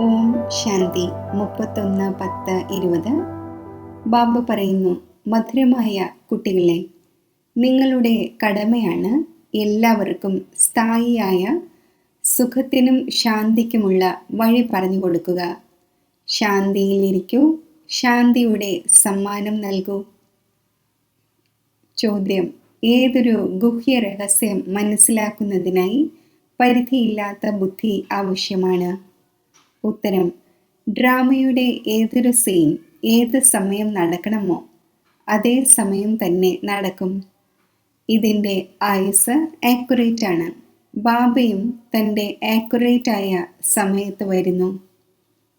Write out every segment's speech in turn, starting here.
ഓം ശാന്തി 31-10-20. ബാബ പറയുന്നു, മധുരമായ കുട്ടികളെ, നിങ്ങളുടെ കടമയാണ് എല്ലാവർക്കും സ്ഥായിയായ സുഖത്തിനും ശാന്തിക്കുമുള്ള വഴി പറഞ്ഞു കൊടുക്കുക. ശാന്തിയിലിരിക്കൂ, ശാന്തിയുടെ സമ്മാനം നൽകൂ. ചോദ്യം: ഏതൊരു ഗുഹ്യ രഹസ്യം മനസ്സിലാക്കുന്നതിനായി പരിധിയില്ലാത്ത ബുദ്ധി ആവശ്യമാണ്? ഉത്തരം: ഡ്രാമയുടെ ഏതൊരു സീൻ ഏത് സമയം നടക്കണമോ അതേ സമയം തന്നെ നടക്കും. ഇതിൻ്റെ ആയുസ് ആക്യുറേറ്റ് ആണ്. ബാബയും തൻ്റെ ആക്യുറേറ്റ് ആയ സമയത്ത് വരുന്നു.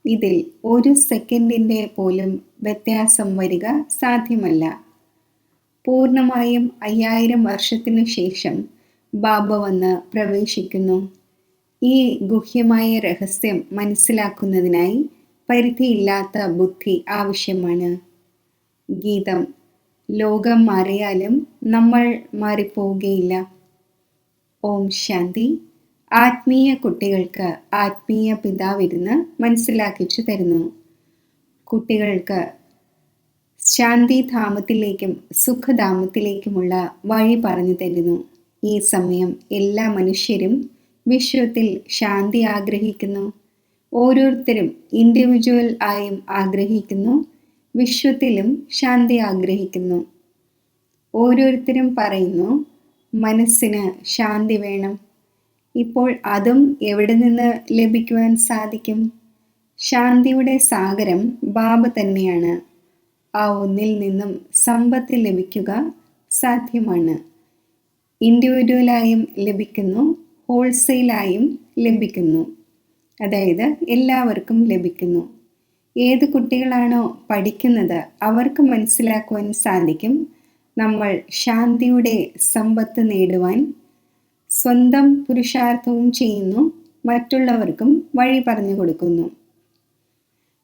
ഇതിൽ ഒരു സെക്കൻഡിൻ്റെ പോലും വ്യത്യാസം വരിക സാധ്യമല്ല. പൂർണ്ണമായും 5000 വർഷത്തിനു ശേഷം ബാബ വന്ന് പ്രവേശിക്കുന്നു. ഈ ഗുഹ്യമായ രഹസ്യം മനസ്സിലാക്കുന്നതിനായി പരിധിയില്ലാത്ത ബുദ്ധി ആവശ്യമാണ്. ഗീതം: ലോകം മാറിയാലും നമ്മൾ മാറിപ്പോവുകയില്ല. ഓം ശാന്തി. ആത്മീയ കുട്ടികൾക്ക് ആത്മീയ പിതാവിരുന്ന് മനസ്സിലാക്കിച്ചു തരുന്നു. കുട്ടികൾക്ക് ശാന്തിധാമത്തിലേക്കും സുഖധാമത്തിലേക്കുമുള്ള വഴി പറഞ്ഞു തരുന്നു. ഈ സമയം എല്ലാ മനുഷ്യരും വിശ്വത്തിൽ ശാന്തി ആഗ്രഹിക്കുന്നു. ഓരോരുത്തരും ഇൻഡിവിജ്വൽ ആയും ആഗ്രഹിക്കുന്നു. വിശ്വത്തിലും ശാന്തി ആഗ്രഹിക്കുന്നു. ഓരോരുത്തരും പറയുന്നു, മനസ്സിന് ശാന്തി വേണം. ഇപ്പോൾ അതും എവിടെ നിന്ന് ലഭിക്കുവാൻ സാധിക്കും? ശാന്തിയുടെ സാഗരം ബാബ തന്നെയാണ്. ആ ഒന്നിൽ നിന്നും സമ്പത്ത് ലഭിക്കുക സാധ്യമാണ്. ഇൻഡിവിജ്വലായും ലഭിക്കുന്നു, ഹോൾസെയിലായും ലഭിക്കുന്നു. അതായത് എല്ലാവർക്കും ലഭിക്കുന്നു. ഏത് കുട്ടികളാണോ പഠിക്കുന്നത് അവർക്ക് മനസ്സിലാക്കുവാൻ സാധിക്കും, നമ്മൾ ശാന്തിയുടെ സമ്പത്ത് നേടുവാൻ സ്വന്തം പുരുഷാർത്ഥവും ചെയ്യുന്നു, മറ്റുള്ളവർക്കും വഴി പറഞ്ഞു കൊടുക്കുന്നു.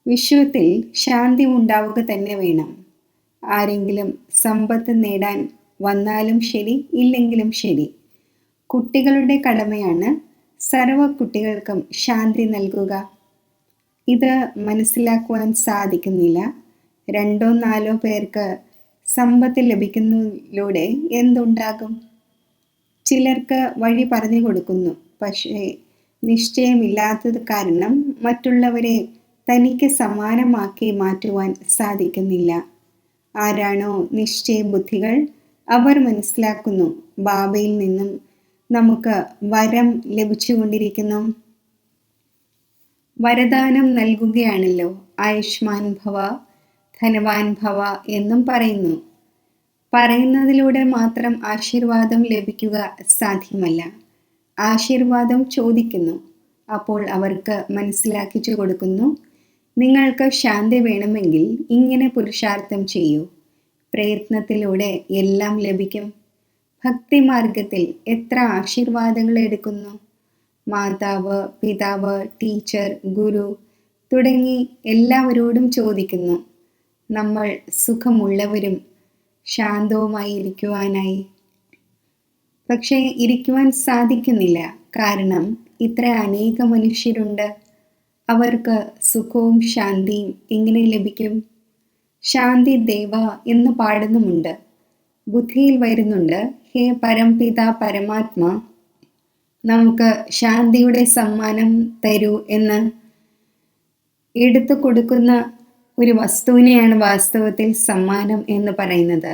വിശ്വത്തിൽ ശാന്തി ഉണ്ടാവുക തന്നെ വേണം. ആരെങ്കിലും സമ്പത്ത് നേടാൻ വന്നാലും ശരി, ഇല്ലെങ്കിലും ശരി, കുട്ടികളുടെ കടമയാണ് സർവ്വ കുട്ടികൾക്കും ശാന്തി നൽകുക. ഇത് മനസ്സിലാക്കുവാൻ സാധിക്കുന്നില്ല. 2-4 പേർക്ക് സമ്പത്ത് ലഭിക്കുന്നതിലൂടെ എന്തുണ്ടാകും? ചിലർക്ക് വഴി പറഞ്ഞു കൊടുക്കുന്നു, പക്ഷേ നിശ്ചയമില്ലാത്തത് കാരണം മറ്റുള്ളവരെ തനിക്ക് സമാനമാക്കി മാറ്റുവാൻ സാധിക്കുന്നില്ല. ആരാണോ നിശ്ചയബുദ്ധികൾ അവർ മനസ്സിലാക്കുന്നു, ബാബയിൽ നിന്നും നമുക്ക് വരം ലഭിച്ചുകൊണ്ടിരിക്കുന്നു. വരദാനം നൽകുകയാണല്ലോ. ആയുഷ്മാൻ ഭവ, ധനവാൻ ഭവ എന്നും പറയുന്നു. പറയുന്നതിലൂടെ മാത്രം ആശീർവാദം ലഭിക്കുക സാധ്യമല്ല. ആശീർവാദം ചോദിക്കുന്നു. അപ്പോൾ അവർക്ക് മനസ്സിലാക്കിച്ചു കൊടുക്കുന്നു, നിങ്ങൾക്ക് ശാന്തി വേണമെങ്കിൽ ഇങ്ങനെ പുരുഷാർത്ഥം ചെയ്യൂ. പ്രയത്നത്തിലൂടെ എല്ലാം ലഭിക്കും. ഭക്തിമാർഗത്തിൽ എത്ര ആശീർവാദങ്ങൾ എടുക്കുന്നു. മാതാവ്, പിതാവ്, ടീച്ചർ, ഗുരു തുടങ്ങി എല്ലാവരോടും ചോദിക്കുന്നു, നമ്മൾ സുഖമുള്ളവരും ശാന്തവുമായി ഇരിക്കുവാനായി. പക്ഷേ ഇരിക്കുവാൻ സാധിക്കുന്നില്ല. കാരണം ഇത്ര അനേക മനുഷ്യരുണ്ട്. അവർക്ക് സുഖവും ശാന്തിയും എങ്ങനെ ലഭിക്കും? ശാന്തി ദേവ എന്ന് പാടുന്നുമുണ്ട്. ബുദ്ധിയിൽ വരുന്നുണ്ട്, ഹേ പരംപിത പരമാത്മാ, നമുക്ക് ശാന്തിയുടെ സമ്മാനം തരൂ എന്ന്. എടുത്തു കൊടുക്കുന്ന ഒരു വസ്തുവിനെയാണ് വാസ്തവത്തിൽ സമ്മാനം എന്ന് പറയുന്നത്.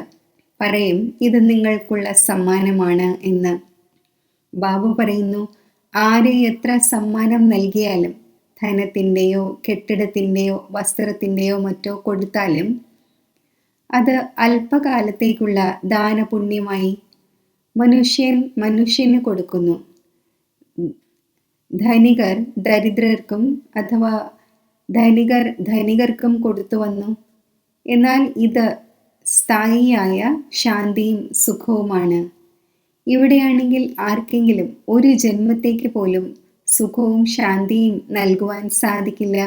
പറയും, ഇത് നിങ്ങൾക്കുള്ള സമ്മാനമാണ് എന്ന്. ബാബു പറയുന്നു, ആര് എത്ര സമ്മാനം നൽകിയാലും, ധനത്തിൻ്റെയോ കെട്ടിടത്തിൻ്റെയോ വസ്ത്രത്തിൻ്റെയോ മറ്റോ കൊടുത്താലും അത് അല്പകാലത്തേക്കുള്ള ദാനപുണ്യമായി മനുഷ്യന് കൊടുക്കുന്നു. ധനികർ ദരിദ്രർക്കും അഥവാ ധനികർ ധനികർക്കും കൊടുത്തു വന്നു. എന്നാൽ ഇത് സ്ഥായിയായ ശാന്തിയും സുഖവുമാണ്. ഇവിടെയാണെങ്കിൽ ആർക്കെങ്കിലും ഒരു ജന്മത്തേക്ക് പോലും സുഖവും ശാന്തിയും നൽകുവാൻ സാധിക്കില്ല.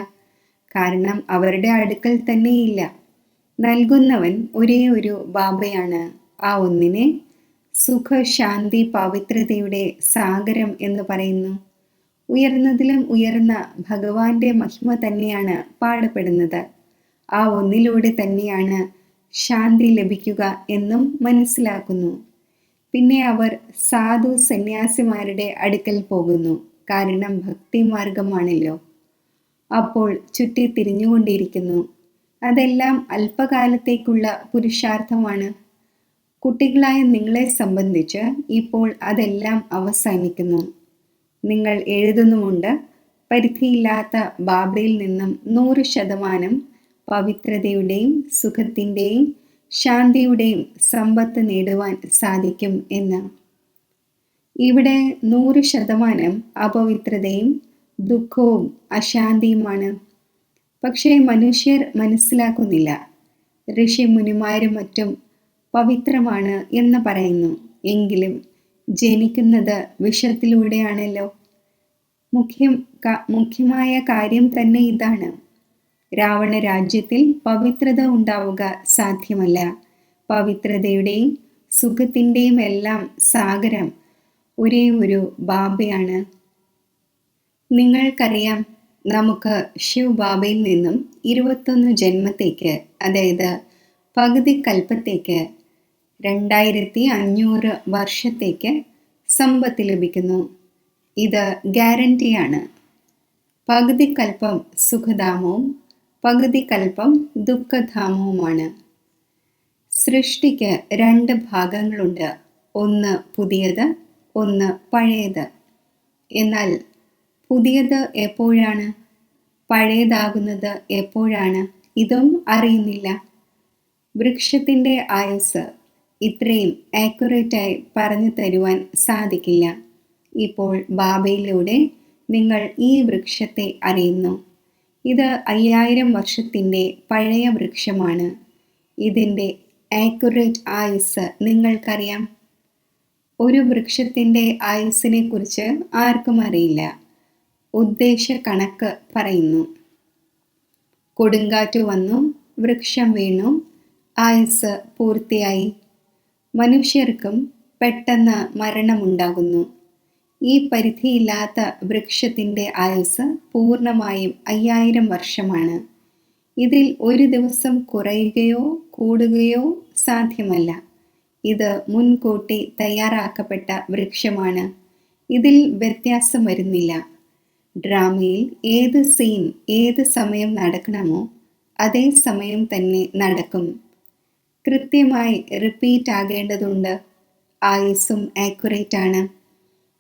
കാരണം അവരുടെ അടുക്കൽ തന്നെയില്ല. നൽകുന്നവൻ ഒരേ ഒരു ബാബയാണ്. ആ ഒന്നിനെ സുഖ ശാന്തി പവിത്രതയുടെ സാഗരം എന്ന് പറയുന്നു. ഉയർന്നതിലും ഉയർന്ന ഭഗവാന്റെ മഹിമ തന്നെയാണ് പാടപ്പെടുന്നത്. ആ ഒന്നിലൂടെ തന്നെയാണ് ശാന്തി ലഭിക്കുക എന്നും മനസ്സിലാക്കുന്നു. പിന്നെ അവർ സാധു സന്യാസിമാരുടെ അടുക്കൽ പോകുന്നു. കാരണം ഭക്തി മാർഗമാണല്ലോ. അപ്പോൾ ചുറ്റി തിരിഞ്ഞുകൊണ്ടിരിക്കുന്നു. അതെല്ലാം അല്പകാലത്തേക്കുള്ള പുരുഷാർത്ഥമാണ്. കുട്ടികളായ നിങ്ങളെ സംബന്ധിച്ച് ഇപ്പോൾ അതെല്ലാം അവസാനിക്കുന്നു. നിങ്ങൾ എഴുതുന്നുമുണ്ട്, പരിധിയില്ലാത്ത ബാബയിൽ നിന്നും 100% പവിത്രതയുടെയും സുഖത്തിൻ്റെയും ശാന്തിയുടെയും സമ്പത്ത് നേടുവാൻ സാധിക്കും എന്ന്. ഇവിടെ 100% അപവിത്രതയും ദുഃഖവും അശാന്തിയുമാണ്. പക്ഷേ മനുഷ്യർ മനസ്സിലാക്കുന്നില്ല. ഋഷിമുനിമാരും മറ്റും പവിത്രമാണ് എന്ന് പറയുന്നു. എങ്കിലും ജനിക്കുന്നത് വിഷത്തിലൂടെയാണല്ലോ. മുഖ്യമായ കാര്യം തന്നെ ഇതാണ്. രാവണ രാജ്യത്തിൽ പവിത്രത ഉണ്ടാവുക സാധ്യമല്ല. പവിത്രതയുടെയും സുഖത്തിൻ്റെയും എല്ലാം സാഗരം ഒരേ ഒരു ബാബയാണ്. നിങ്ങൾക്കറിയാം, നമുക്ക് ശിവ് ബാബയിൽ നിന്നും 21 ജന്മത്തേക്ക്, അതായത് പകുതി കൽപ്പത്തേക്ക്, 2500 വർഷത്തേക്ക് സമ്പത്ത് ലഭിക്കുന്നു. ഇത് ഗ്യാരണ്ടിയാണ്. പകുതി കൽപ്പം സുഖധാമവും പകുതി കൽപ്പം ദുഃഖധാമവുമാണ്. സൃഷ്ടിക്ക് 2 ഭാഗങ്ങളുണ്ട്. ഒന്ന് പുതിയത്, ഒന്ന് പഴയത്. എന്നാൽ പുതിയത് എപ്പോഴാണ്, പഴയതാകുന്നത് എപ്പോഴാണ്, ഇതും അറിയുന്നില്ല. വൃക്ഷത്തിൻ്റെ ആയുസ് ഇത്രയും ആക്യുറേറ്റായി പറഞ്ഞു തരുവാൻ സാധിക്കില്ല. ഇപ്പോൾ ബാബയിലൂടെ നിങ്ങൾ ഈ വൃക്ഷത്തെ അറിയുന്നു. ഇത് 5000 വർഷത്തിൻ്റെ പഴയ വൃക്ഷമാണ്. ഇതിൻ്റെ ആക്യുറേറ്റ് ആയുസ് നിങ്ങൾക്കറിയാം. ഒരു വൃക്ഷത്തിൻ്റെ ആയുസ്സിനെ കുറിച്ച് ആർക്കും അറിയില്ല. ഉദ്ദേശ കണക്ക് പറയുന്നു. കൊടുങ്കാറ്റ് വന്നു, വൃക്ഷം വീണു, ആയുസ് പൂർത്തിയായി. മനുഷ്യർക്കും പെട്ടെന്ന് മരണമുണ്ടാകുന്നു. ഈ പരിധിയില്ലാത്ത വൃക്ഷത്തിൻ്റെ ആയുസ് പൂർണ്ണമായും 5000 വർഷമാണ്. ഇതിൽ ഒരു ദിവസം കുറയുകയോ കൂടുകയോ സാധ്യമല്ല. ഇത് മുൻകൂട്ടി തയ്യാറാക്കപ്പെട്ട വൃക്ഷമാണ്. ഇതിൽ വ്യത്യാസം വരുന്നില്ല. ഡ്രാമയിൽ ഏത് സീൻ ഏത് സമയം നടക്കണമോ അതേ സമയം തന്നെ നടക്കും. കൃത്യമായി റിപ്പീറ്റ് ആകേണ്ടതുണ്ട്. ആയുസ്സും ആക്യുറേറ്റ് ആണ്.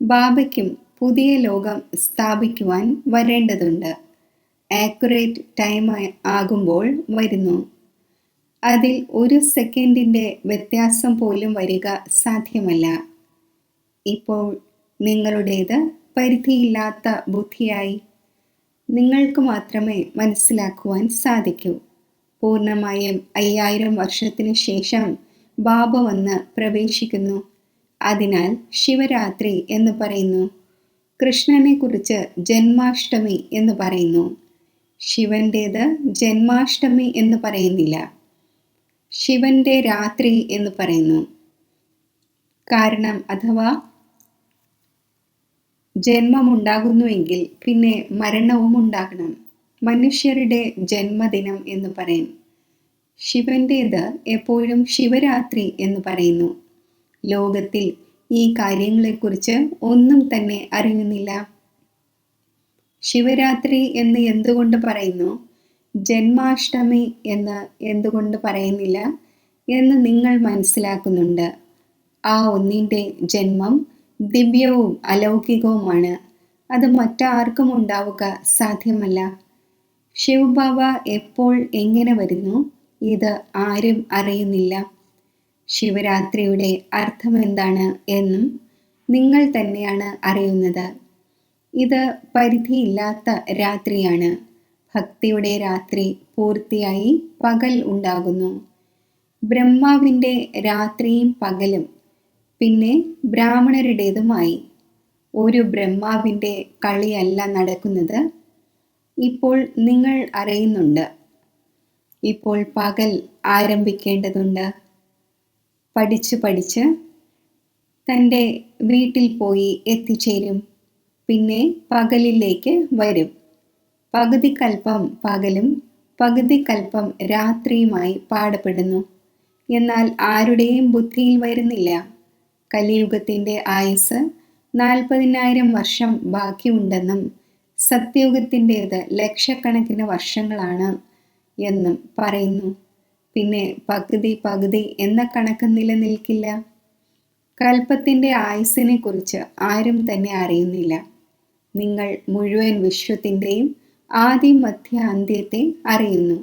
ബാബയ്ക്കും പുതിയ ലോകം സ്ഥാപിക്കുവാൻ വരേണ്ടതുണ്ട്. ആക്യുറേറ്റ് ടൈം ആകുമ്പോൾ വരുന്നു. അതിൽ 1 സെക്കൻഡിൻ്റെ വ്യത്യാസം പോലും വരിക സാധ്യമല്ല. ഇപ്പോൾ നിങ്ങളുടേത് പരിധിയില്ലാത്ത ബുദ്ധിയായി. നിങ്ങൾക്ക് മാത്രമേ മനസ്സിലാക്കുവാൻ സാധിക്കൂ. പൂർണ്ണമായും 5000 വർഷത്തിനു ശേഷം ബാബ വന്ന് പ്രവേശിക്കുന്നു. അതിനാൽ ശിവരാത്രി എന്ന് പറയുന്നു. കൃഷ്ണനെ കുറിച്ച് ജന്മാഷ്ടമി എന്ന് പറയുന്നു. ശിവൻ്റേത് ജന്മാഷ്ടമി എന്ന് പറയുന്നില്ല. ശിവന്റെ രാത്രി എന്ന് പറയുന്നു. കാരണം അഥവാ ജന്മമുണ്ടാകുന്നുവെങ്കിൽ പിന്നെ മരണവും ഉണ്ടാകണം. മനുഷ്യരുടെ ജന്മദിനം എന്ന് പറയും. ശിവൻ്റേത് എപ്പോഴും ശിവരാത്രി എന്ന് പറയുന്നു. ലോകത്തിൽ ഈ കാര്യങ്ങളെക്കുറിച്ച് ഒന്നും തന്നെ അറിയുന്നില്ല. ശിവരാത്രി എന്ന് എന്തുകൊണ്ട് പറയുന്നു, ജന്മാഷ്ടമി എന്ന് എന്തുകൊണ്ട് പറയുന്നില്ല എന്ന് നിങ്ങൾ മനസ്സിലാക്കുന്നുണ്ട്. ആ ഒന്നിൻ്റെ ജന്മം ദിവ്യവും അലൗകികവുമാണ്. അത് മറ്റാർക്കും ഉണ്ടാവുക സാധ്യമല്ല. ശിവബാബ എപ്പോൾ എങ്ങനെ വരുന്നു, ഇത് ആരും അറിയുന്നില്ല. ശിവരാത്രിയുടെ അർത്ഥമെന്താണ് എന്നും നിങ്ങൾ തന്നെയാണ് അറിയുന്നത്. ഇത് പരിധിയില്ലാത്ത രാത്രിയാണ്. ഭക്തിയുടെ രാത്രി പൂർത്തിയായി പകൽ ഉണ്ടാകുന്നു. ബ്രഹ്മാവിൻ്റെ രാത്രിയും പകലും പിന്നെ ബ്രാഹ്മണരുടേതുമായി. ഒരു ബ്രഹ്മാവിൻ്റെ കളിയല്ല നടക്കുന്നത്. ഇപ്പോൾ നിങ്ങൾ അറിയുന്നുണ്ട്. ഇപ്പോൾ പകൽ ആരംഭിക്കേണ്ടതുണ്ട്. പഠിച്ച് തൻ്റെ വീട്ടിൽ പോയി എത്തിച്ചേരും. പിന്നെ പകലിലേക്ക് വരും. പകുതി കൽപ്പം പകലും പകുതി കൽപ്പം രാത്രിയുമായി പാടപ്പെടുന്നു. എന്നാൽ ആരുടെയും ബുദ്ധിയിൽ വരുന്നില്ല. കലിയുഗത്തിൻ്റെ ആയുസ് 40,000 വർഷം ബാക്കിയുണ്ടെന്നും സത്യയുഗത്തിൻ്റേത് ലക്ഷക്കണക്കിന് വർഷങ്ങളാണ് എന്നും പറയുന്നു. പിന്നെ പകുതി പകുതി എന്ന കണക്ക് നിലനിൽക്കില്ല. കൽപ്പത്തിൻ്റെ ആയുസ്സിനെ കുറിച്ച് ആരും തന്നെ അറിയുന്നില്ല. നിങ്ങൾ മുഴുവൻ വിശ്വത്തിൻ്റെയും ആദി മധ്യ അന്ത്യത്തെ അറിയുന്നു.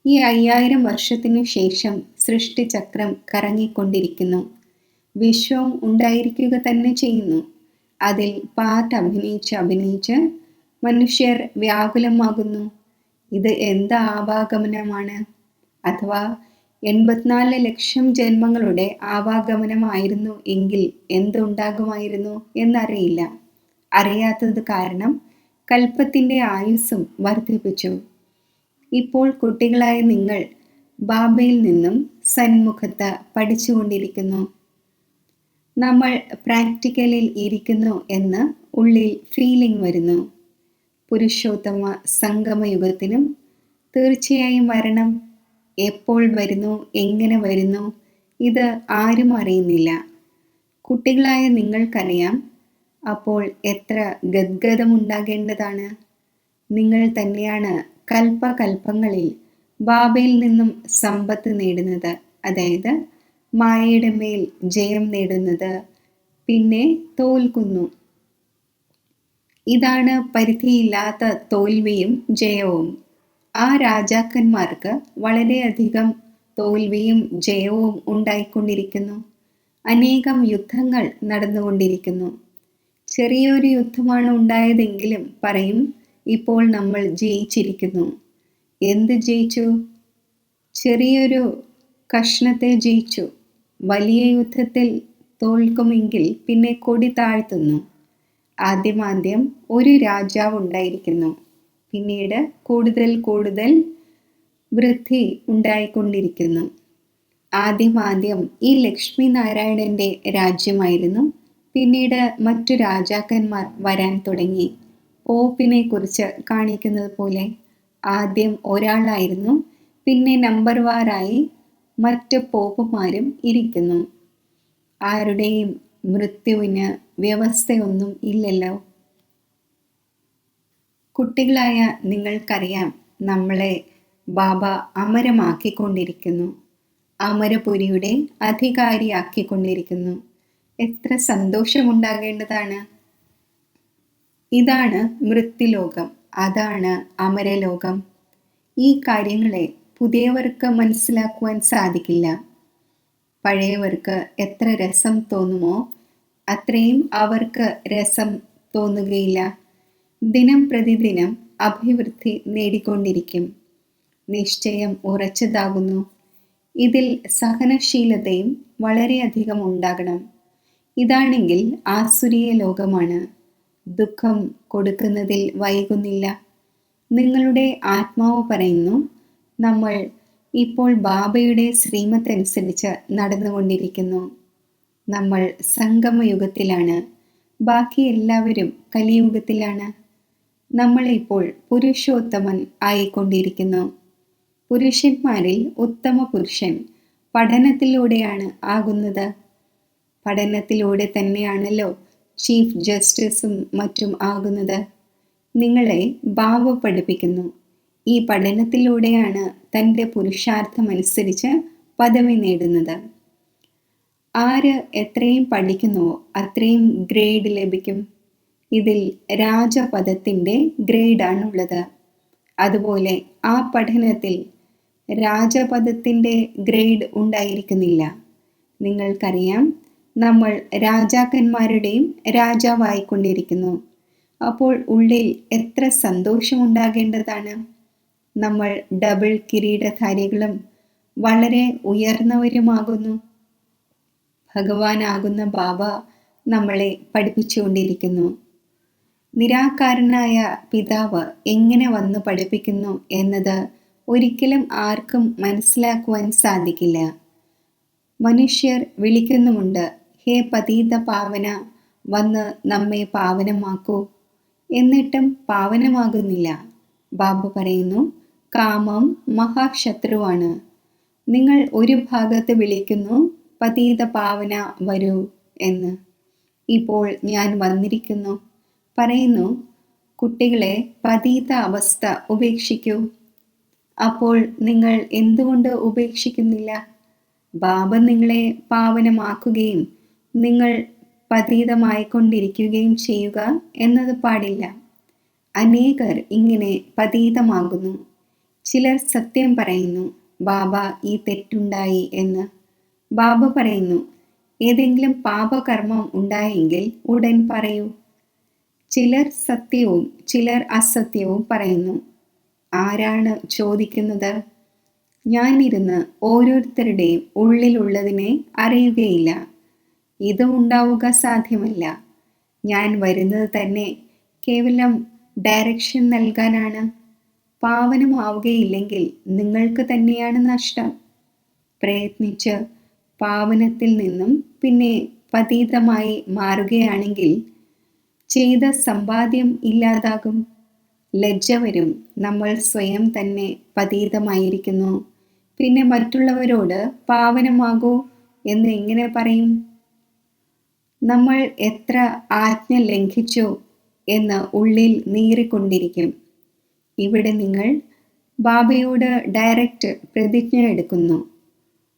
ഈ 5000 വർഷത്തിനു ശേഷം സൃഷ്ടിചക്രം കറങ്ങിക്കൊണ്ടിരിക്കുന്നു. വിശ്വം ഉണ്ടായിരിക്കുക തന്നെ ചെയ്യുന്നു. അതിൽ പാട്ട് അഭിനയിച്ച് മനുഷ്യർ വ്യാകുലമാകുന്നു. ഇത് എന്ത് ആവാഗമനമാണ്? അഥവാ 84 ലക്ഷം ജന്മങ്ങളുടെ ആവാഗമനമായിരുന്നു എങ്കിൽ എന്തുണ്ടാകുമായിരുന്നു എന്നറിയില്ല. അറിയാത്തത് കാരണം കൽപ്പത്തിൻ്റെ ആയുസ്സും വർദ്ധിപ്പിച്ചു. ഇപ്പോൾ കുട്ടികളായ നിങ്ങൾ ബാബയിൽ നിന്നും സന്മുഖത്ത് പഠിച്ചുകൊണ്ടിരിക്കുന്നു. നമ്മൾ പ്രാക്ടിക്കലിൽ ഇരിക്കുന്നു എന്ന് ഉള്ളിൽ ഫീലിംഗ് വരുന്നു. പുരുഷോത്തമ സംഗമയുഗത്തിനും തീർച്ചയായും വരണം. എപ്പോൾ വരുന്നു, എങ്ങനെ വരുന്നു, ഇത് ആരും അറിയുന്നില്ല. കുട്ടികളായ നിങ്ങൾക്കറിയാം. അപ്പോൾ എത്ര ഗദ്ഗതമുണ്ടാകേണ്ടതാണ്. നിങ്ങൾ തന്നെയാണ് കൽപ്പകൽപ്പങ്ങളിൽ ബാബയിൽ നിന്നും സമ്പത്ത് നേടുന്നത്, അതായത് മായയുടെ മേൽ ജയം നേടുന്നത്, പിന്നെ തോൽക്കുന്നു. ഇതാണ് പരിധിയില്ലാത്ത തോൽവിയും ജയവും. ആ രാജാക്കന്മാർക്ക് വളരെയധികം തോൽവിയും ജയവും ഉണ്ടായിക്കൊണ്ടിരിക്കുന്നു. അനേകം യുദ്ധങ്ങൾ നടന്നുകൊണ്ടിരിക്കുന്നു. ചെറിയൊരു യുദ്ധമാണ് ഉണ്ടായതെങ്കിലും പറയും, ഇപ്പോൾ നമ്മൾ ജയിച്ചിരിക്കുന്നു. എന്ത് ജയിച്ചു? ചെറിയൊരു കഷ്ണത്തെ ജയിച്ചു. വലിയ യുദ്ധത്തിൽ തോൽക്കുമെങ്കിൽ പിന്നെ കൊടി താഴ്ത്തുന്നു. ആദ്യമാദ്യം ഒരു രാജാവ് ഉണ്ടായിരിക്കുന്നു. പിന്നീട് കൂടുതൽ കൂടുതൽ വൃദ്ധി ഉണ്ടായിക്കൊണ്ടിരിക്കുന്നു. ആദ്യമാദ്യം ഈ ലക്ഷ്മി നാരായണൻ്റെ രാജ്യമായിരുന്നു. പിന്നീട് മറ്റു രാജാക്കന്മാർ വരാൻ തുടങ്ങി. പോപ്പിനെ കുറിച്ച് കാണിക്കുന്നത് പോലെ ആദ്യം ഒരാളായിരുന്നു, പിന്നെ നമ്പർ വാറായി മറ്റ് പോപ്പുമാരും ഇരിക്കുന്നു. ആരുടെയും മൃത്യുവിന് വ്യവസ്ഥയൊന്നും ഇല്ലല്ലോ. കുട്ടികളായ നിങ്ങൾക്കറിയാം, നമ്മളെ ബാബ അമരമാക്കിക്കൊണ്ടിരിക്കുന്നു, അമരപുരിയുടെ അധികാരിയാക്കിക്കൊണ്ടിരിക്കുന്നു. എത്ര സന്തോഷമുണ്ടാകേണ്ടതാണ്. ഇതാണ് മൃത്യുലോകം, അതാണ് അമരലോകം. ഈ കാര്യങ്ങളെ പുതിയവർക്ക് മനസ്സിലാക്കുവാൻ സാധിക്കില്ല. പഴയവർക്ക് എത്ര രസം തോന്നുമോ അത്രയും അവർക്ക് രസം തോന്നുകയില്ല. ദിനം പ്രതിദിനം അഭിവൃദ്ധി നേടിക്കൊണ്ടിരിക്കും. നിശ്ചയം ഉറച്ചതാകുന്നു. ഇതിൽ സഹനശീലതയും വളരെയധികം ഉണ്ടാകണം. ഇതാണെങ്കിൽ ആസുരീയ ലോകമാണ്. ദുഃഖം കൊടുക്കുന്നതിൽ വൈകുന്നില്ല. നിങ്ങളുടെ ആത്മാവ് പറയുന്നു, നമ്മൾ ഇപ്പോൾ ബാബയുടെ ശ്രീമത്തനുസരിച്ച് നടന്നുകൊണ്ടിരിക്കുന്നു. നമ്മൾ സംഗമയുഗത്തിലാണ്. ബാക്കി എല്ലാവരും കലിയുഗത്തിലാണ്. നമ്മളിപ്പോൾ പുരുഷോത്തമൻ ആയിക്കൊണ്ടിരിക്കുന്നു. പുരുഷന്മാരിൽ ഉത്തമ പുരുഷൻ പഠനത്തിലൂടെയാണ് ആകുന്നത്. പഠനത്തിലൂടെ തന്നെയാണല്ലോ ചീഫ് ജസ്റ്റിസും മറ്റും ആകുന്നത്. നിങ്ങളെ ബാബ പഠിപ്പിക്കുന്നു. ഈ പഠനത്തിലൂടെയാണ് തൻ്റെ പുരുഷാർത്ഥമനുസരിച്ച് പദവി നേടുന്നത്. ആര് എത്രയും പഠിക്കുന്നുവോ അത്രയും ഗ്രേഡ് ലഭിക്കും. ഇതിൽ രാജപദത്തിൻ്റെ ഗ്രേഡാണുള്ളത്. അതുപോലെ ആ പഠനത്തിൽ രാജപദത്തിൻ്റെ ഗ്രേഡ് ഉണ്ടായിരിക്കുന്നില്ല. നിങ്ങൾക്കറിയാം, നമ്മൾ രാജാക്കന്മാരുടെയും രാജാവായിക്കൊണ്ടിരിക്കുന്നു. അപ്പോൾ ഉള്ളിൽ എത്ര സന്തോഷമുണ്ടാകേണ്ടതാണ്. നമ്മൾ ഡബിൾ കിരീടധാരികളും വളരെ ഉയർന്നവരുമാകുന്നു. ഭഗവാനാകുന്ന ബാബ നമ്മളെ പഠിപ്പിച്ചുകൊണ്ടിരിക്കുന്നു. നിരാകാരനായ പിതാവ് എങ്ങനെ വന്ന് പഠിപ്പിക്കുന്നു എന്നത് ഒരിക്കലും ആർക്കും മനസ്സിലാക്കുവാൻ സാധിക്കില്ല. മനുഷ്യർ വിളിക്കുന്നുമുണ്ട്, ഹേ പതീത പാവന, വന്ന് നമ്മെ പാവനമാക്കൂ. എന്നിട്ടും പാവനമാകുന്നില്ല. ബാബ പറയുന്നു, കാമം മഹാശത്രുവാണ്. നിങ്ങൾ ഒരു ഭാഗത്ത് വിളിക്കുന്നു, പതീത പാവന വരൂ എന്ന്. ഇപ്പോൾ ഞാൻ വന്നിരിക്കുന്നു. പറയുന്നു, കുട്ടികളെ, പതീത അവസ്ഥ ഉപേക്ഷിക്കൂ. അപ്പോൾ നിങ്ങൾ എന്തുകൊണ്ട് ഉപേക്ഷിക്കുന്നില്ല? ബാബ നിങ്ങളെ പാവനമാക്കുകയും നിങ്ങൾ പതീതമായിക്കൊണ്ടിരിക്കുകയും ചെയ്യുക എന്നത് പാടില്ല. അനേകർ ഇങ്ങനെ പതീതമാകുന്നു. ചിലർ സത്യം പറയുന്നു, ബാബ ഈ തെറ്റുണ്ടായി എന്ന്. ബാബ പറയുന്നു, ഏതെങ്കിലും പാപകർമ്മം ഉണ്ടായെങ്കിൽ ഉടൻ പറയൂ. ചിലർ സത്യവും ചിലർ അസത്യവും പറയുന്നു. ആരാണ് ചോദിക്കുന്നത്? ഞാനിരുന്ന് ഓരോരുത്തരുടെയും ഉള്ളിലുള്ളതിനെ അറിയുകയില്ല. ഇത് ഉണ്ടാവുക സാധ്യമല്ല. ഞാൻ വരുന്നത് തന്നെ കേവലം ഡയറക്ഷൻ നൽകാനാണ്. പാവനമാവുകയില്ലെങ്കിൽ നിങ്ങൾക്ക് തന്നെയാണ് നഷ്ടം. പ്രയത്നിച്ച് പാവനത്തിൽ നിന്നും പിന്നെ പതീതമായി മാറുകയാണെങ്കിൽ ചെയ്ത സമ്പാദ്യം ഇല്ലാതാകും. ലജ്ജ വരും. നമ്മൾ സ്വയം തന്നെ പതീതമായിരിക്കുന്നു. പിന്നെ മറ്റുള്ളവരോട് പാവനമാകൂ എന്ന് എങ്ങനെ പറയും? നമ്മൾ എത്ര ആജ്ഞ ലംഘിച്ചു എന്ന് ഉള്ളിൽ നീറിക്കൊണ്ടിരിക്കും. ഇവിടെ നിങ്ങൾ ബാബയോട് ഡയറക്റ്റ് പ്രതിജ്ഞ എടുക്കുന്നു.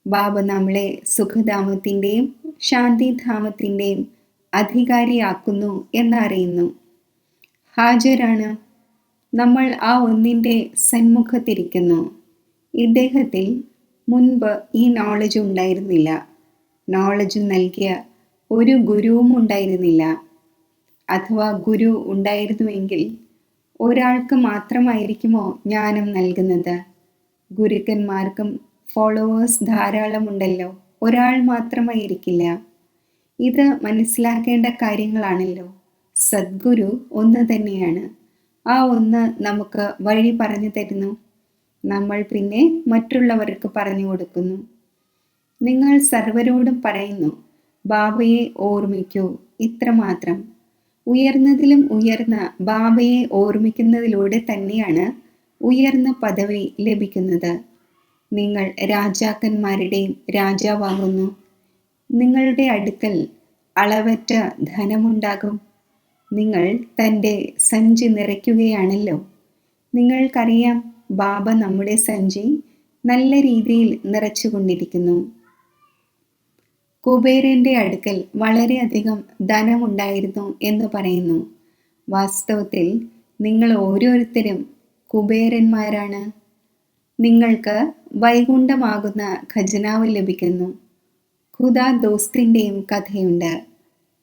ബാബ നമ്മളെ സുഖധാമത്തിൻ്റെയും ശാന്തിധാമത്തിൻ്റെയും അധികാരിയാക്കുന്നു എന്നറിയുന്നു. ഹാജരാണ്. നമ്മൾ ആ ഒന്നിൻ്റെ സന്മുഖത്തിരിക്കുന്നു. ഇദ്ദേഹത്തിൽ മുൻപ് ഈ നോളജ് ഉണ്ടായിരുന്നില്ല. നോളജ് നൽകിയ ഒരു ഗുരുവും ഉണ്ടായിരുന്നില്ല. അഥവാ ഗുരു ഉണ്ടായിരുന്നുവെങ്കിൽ ഒരാൾക്ക് മാത്രമായിരിക്കുമോ ജ്ഞാനം നൽകുന്നത്? ഗുരുക്കന്മാർക്കും ഫോളോവേഴ്സ് ധാരാളമുണ്ടല്ലോ. ഒരാൾ മാത്രമായിരിക്കില്ല. ഇത് മനസ്സിലാക്കേണ്ട കാര്യങ്ങളാണല്ലോ. സദ്ഗുരു ഒന്ന് തന്നെയാണ്. ആ ഒന്ന് നമുക്ക് വഴി പറഞ്ഞു തരുന്നു. നമ്മൾ പിന്നെ മറ്റുള്ളവർക്ക് പറഞ്ഞു കൊടുക്കുന്നു. നിങ്ങൾ സർവരോടും പറയുന്നു, ബാബയെ ഓർമ്മിക്കൂ. ഇത്രമാത്രം. ഉയർന്നതിലും ഉയർന്ന ബാബയെ ഓർമ്മിക്കുന്നതിലൂടെ തന്നെയാണ് ഉയർന്ന പദവി ലഭിക്കുന്നത്. നിങ്ങൾ രാജാക്കന്മാരുടെയും രാജാവാകുന്നു. നിങ്ങളുടെ അടുക്കൽ അളവറ്റ ധനമുണ്ടാകും. നിങ്ങൾ തൻ്റെ സഞ്ചി നിറയ്ക്കുകയാണല്ലോ. നിങ്ങൾക്കറിയാം, ബാബ നമ്മുടെ സഞ്ചി നല്ല രീതിയിൽ നിറച്ചുകൊണ്ടിരിക്കുന്നു. കുബേരൻ്റെ അടുക്കൽ വളരെയധികം ധനമുണ്ടായിരുന്നു എന്ന് പറയുന്നു. വാസ്തവത്തിൽ നിങ്ങൾ ഓരോരുത്തരും കുബേരന്മാരാണ്. നിങ്ങൾക്ക് വൈകുണ്ഠമാകുന്ന ഖജനാവ് ലഭിക്കുന്നു. ഖുദാ ദോസ്തിൻ്റെയും കഥയുണ്ട്.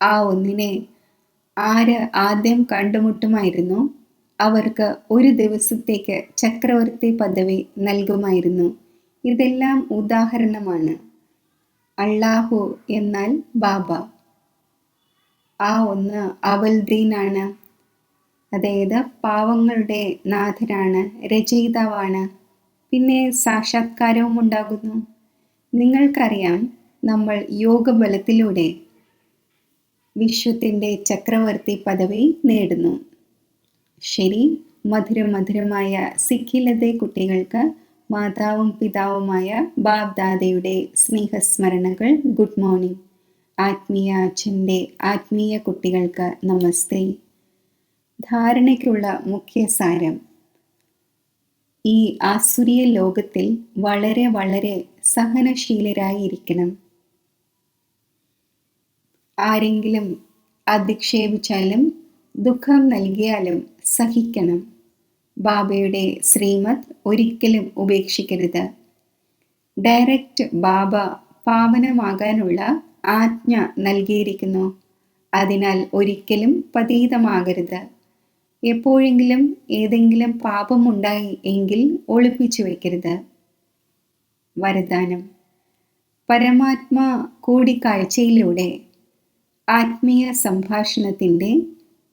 ആ ഒന്നിനെ ആര് ആദ്യം കണ്ടുമുട്ടുമായിരുന്നു അവർക്ക് ഒരു ദിവസത്തേക്ക് ചക്രവർത്തി പദവി നൽകുമായിരുന്നു. ഇതെല്ലാം ഉദാഹരണമാണ്. അള്ളാഹു എന്നാൽ ബാബ. ആ ഒന്ന് അവൽദീനാണ്. അതായത് പാവങ്ങളുടെ നാഥനാണ്, രചയിതാവാണ്. പിന്നെ സാക്ഷാത്കാരവും ഉണ്ടാകുന്നു. നിങ്ങൾക്കറിയാം, നമ്മൾ യോഗബലത്തിലൂടെ വിശ്വത്തിൻ്റെ ചക്രവർത്തി പദവി നേടുന്നു. ശരി, മധുരമായ സിഖിലതെ കുട്ടികൾക്ക് മാതാവും പിതാവുമായ ബാബ് ദാദയുടെ സ്നേഹസ്മരണകൾ. Good morning. ആത്മീയ അച്ഛൻ്റെ ആത്മീയ കുട്ടികൾക്ക് നമസ്തേ. ധാരണയ്ക്കുള്ള മുഖ്യ സാരം: ഈ ആസുരീയ ലോകത്തിൽ വളരെ വളരെ സഹനശീലരായിരിക്കണം. ആരെങ്കിലും അധിക്ഷേപിച്ചാലും ദുഃഖം നൽകിയാലും സഹിക്കണം. ബാബയുടെ ശ്രീമത് ഒരിക്കലും ഉപേക്ഷിക്കരുത്. ഡയറക്റ്റ് ബാബ പാവനമാകാനുള്ള ആജ്ഞ നൽകിയിരിക്കുന്നു. അതിനാൽ ഒരിക്കലും പതീതമാകരുത്. എപ്പോഴെങ്കിലും ഏതെങ്കിലും പാപമുണ്ടായി എങ്കിൽ ഒളിപ്പിച്ചു വയ്ക്കരുത്. വരദാനം: പരമാത്മാ കൂടിക്കാഴ്ചയിലൂടെ ആത്മീയ സംഭാഷണത്തിൻ്റെ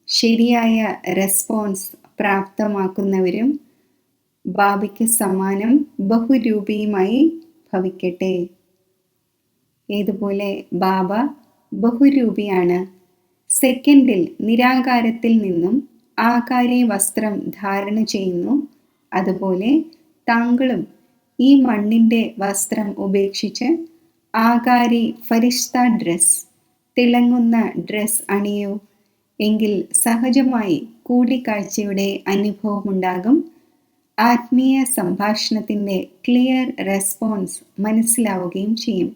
ശരിയായ റെസ്പോൺസ് പ്രാപ്തമാക്കുന്നവരും ബാബയ്ക്ക് സമാനം ബഹുരൂപിയുമായി ഭവിക്കട്ടെ. ഏതുപോലെ ബാബ ബഹുരൂപിയാണ്. സെക്കൻഡിൽ നിരാകാരത്തിൽ നിന്നും ആകാരി വസ്ത്രം ധാരണ ചെയ്യുന്നു, അതുപോലെ താങ്കളും ഈ മണ്ണിൻ്റെ വസ്ത്രം ഉപേക്ഷിച്ച് ആകാരി ഫരിഷ്ത ഡ്രസ്, തിളങ്ങുന്ന ഡ്രസ് അണിയൂ. എങ്കിൽ സഹജമായി കൂടിക്കാഴ്ചയുടെ അനുഭവമുണ്ടാകും. ആത്മീയ സംഭാഷണത്തിൻ്റെ ക്ലിയർ റെസ്പോൺസ് മനസ്സിലാവുകയും ചെയ്യും.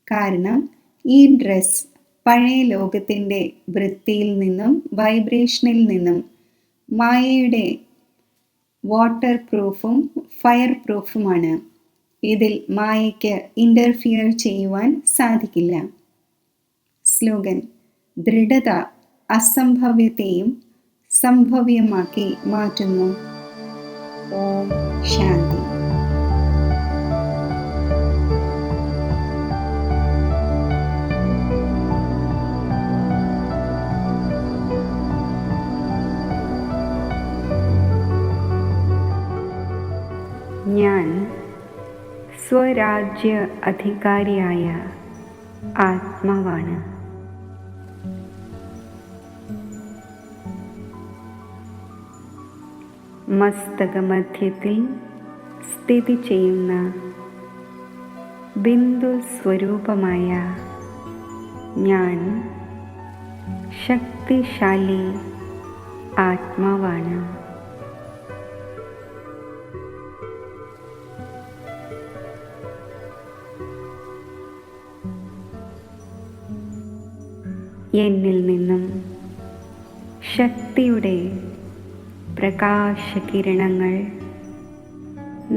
കാരണം ഈ ഡ്രസ് പഴയ ലോകത്തിൻ്റെ വൃത്തിയിൽ നിന്നും വൈബ്രേഷനിൽ നിന്നും മായയുടെ വാട്ടർ പ്രൂഫും ഫയർ പ്രൂഫുമാണ്. ഇതിൽ മായയ്ക്ക് ഇൻ്റർഫിയർ ചെയ്യുവാൻ സാധിക്കില്ല. സ്ലോഗൻ: ദൃഢത അസംഭവ്യത്തെയും സംഭവ്യമാക്കി മാറ്റുന്നു. ഓം ശാന്തി. ഞാൻ സ്വരാജ്യ അധികാരിയായ ആത്മാവാണ്. മസ്തകമധ്യത്തിൽ സ്ഥിതി ചെയ്യുന്ന ബിന്ദു സ്വരൂപമായ ഞാൻ ശക്തിശാലി ആത്മാവാണ്. എന്നിൽ നിന്നും ശക്തിയുടെ പ്രകാശകിരണങ്ങൾ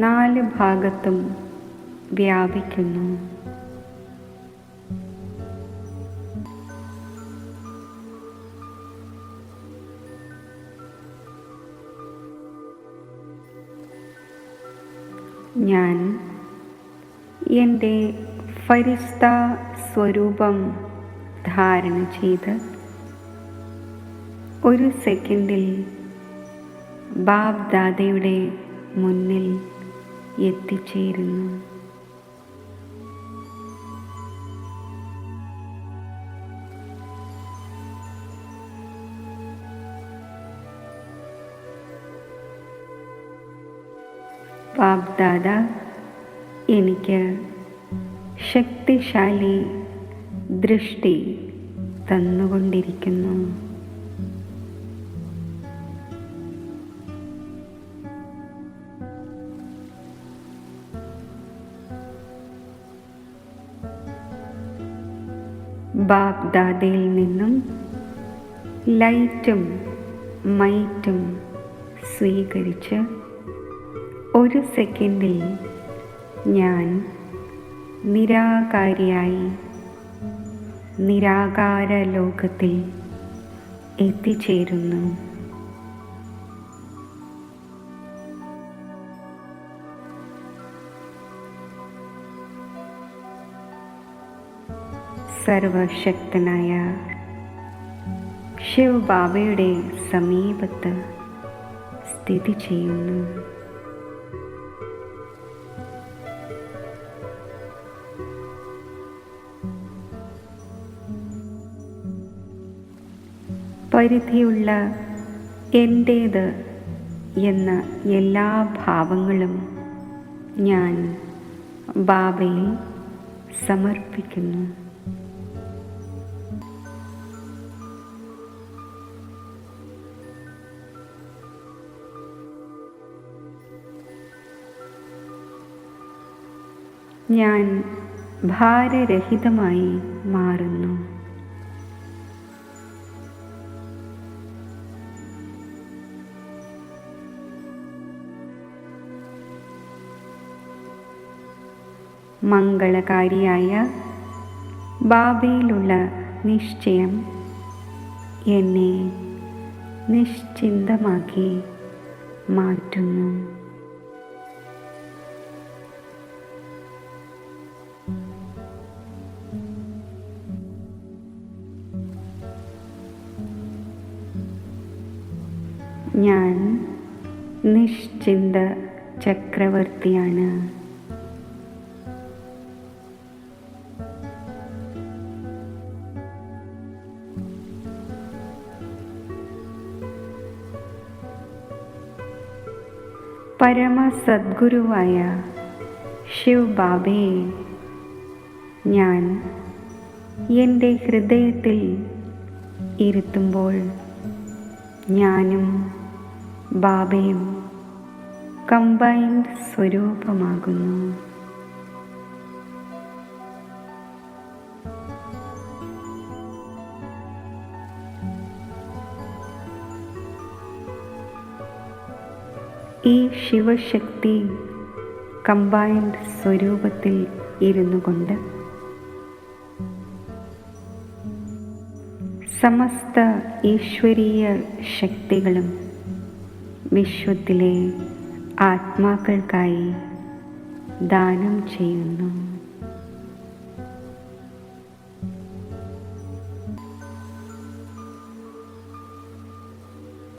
4 ഭാഗത്തും വ്യാപിക്കുന്നു. ഞാൻ എൻ്റെ ഫരിസ്ത സ്വരൂപം ധാരണ ചെയ്ത് 1 സെക്കൻഡിൽ ബാബ് ദാദയുടെ മുന്നിൽ എത്തിച്ചേരുന്നു. ബാബ് ദാദ എനിക്ക് ശക്തിശാലി ദൃഷ്ടി തന്നുകൊണ്ടിരിക്കുന്നു. ബാബ് ദാദയിൽ നിന്നും ലൈറ്റും മൈറ്റും സ്വീകരിച്ച് 1 സെക്കൻഡിൽ ഞാൻ നിരാകാരിയായി നിരാകാര ലോകത്തിൽ എത്തിച്ചേരുന്നു. സർവശക്തനായ ശിവ് ബാബയുടെ സമീപത്ത് സ്ഥിതി ചെയ്യുന്നു. പരിധിയുള്ള എൻ്റേത് എന്ന എല്ലാ ഭാവങ്ങളും ഞാൻ ബാബയിൽ സമർപ്പിക്കുന്നു. ഞാൻ ഭാരരഹിതമായി മാറുന്നു. മംഗളകാരിയായ ബാബയിലുള്ള നിശ്ചയം എന്നെ നിശ്ചിന്തമാക്കി മാറ്റുന്നു. ഞാൻ നിശ്ചിന്ത ചക്രവർത്തിയാണ്. പരമസദ്ഗുരുവായ ശിവ് ബാബയെ ഞാൻ എൻ്റെ ഹൃദയത്തിൽ ഇരുത്തുമ്പോൾ ഞാനും ബാബയും കമ്പൈൻഡ് സ്വരൂപമാകുന്നു. ഈ ശിവശക്തി കമ്പൈൻഡ് സ്വരൂപത്തിൽ ഇരുന്നു കൊണ്ട് സമസ്ത ഈശ്വരീയ ശക്തികളും വിശ്വത്തിലെ ആത്മാക്കൾക്കായി ദാനം ചെയ്യുന്നു.